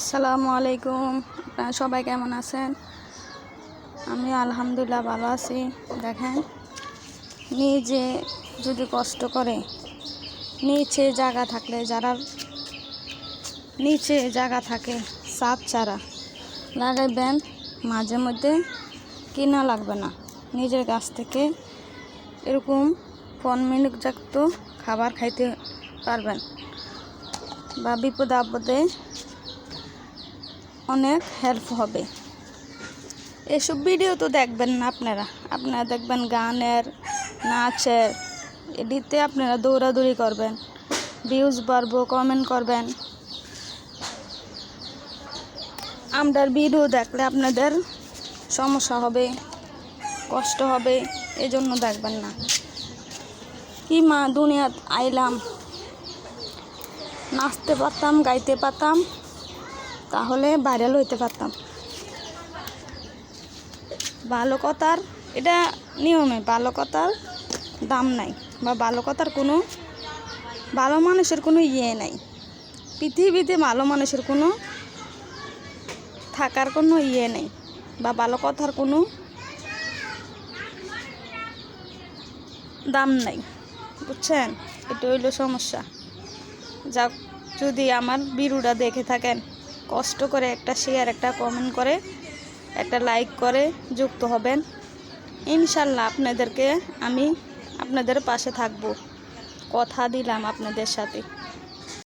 আসসালামু আলাইকুম। আপনারা সবাই কেমন আছেন? আমি আলহামদুলিল্লাহ ভালো আছি। দেখেন, নিজে যদি কষ্ট করে, নিচে জায়গা থাকলে, যারা নিচে জায়গা থাকে ছাদ চারা লাগাইবেন, মাঝে মধ্যে কিনা লাগবে না, নিজের গাছ থেকে এরকম ফলমূলযুক্ত খাবার খাইতে পারবেন, বা বিপদে আপদে অনেক হেল্প হবে। এসব ভিডিও তো দেখবেন না আপনারা দেখবেন গানের, নাচের, এডিতে আপনারা দৌড়াদৌড়ি করবেন, ভিউজ বাড়বো, কমেন্ট করবেন। আমাদের ভিডিও দেখলে আপনাদের সমস্যা হবে, কষ্ট হবে, এজন্য দেখবেন না। কি মা দুনিয়াত আইলাম, নাচতে পারতাম, গাইতে পারতাম, তাহলে ভাইরাল হইতে পারতাম। ভালো কথার এটা নিয়মে, ভালো কথার দাম নাই, বা ভালো কথার কোনো ভালো মানুষের কোনো নাই পৃথিবীতে। ভালো মানুষের কোনো থাকার কোনো নেই, বা ভালো কথার কোনো দাম নাই, বুঝছেন? এটা হইল সমস্যা। যাক, যদি আমার ভিডিওটা দেখে থাকেন, কষ্ট করে একটা শেয়ার, একটা কমেন্ট করে, একটা লাইক করে যুক্ত হবেন। ইনশাল্লাহ আপনাদের পাশে থাকবো, কথা দিলাম আপনাদের সাথে।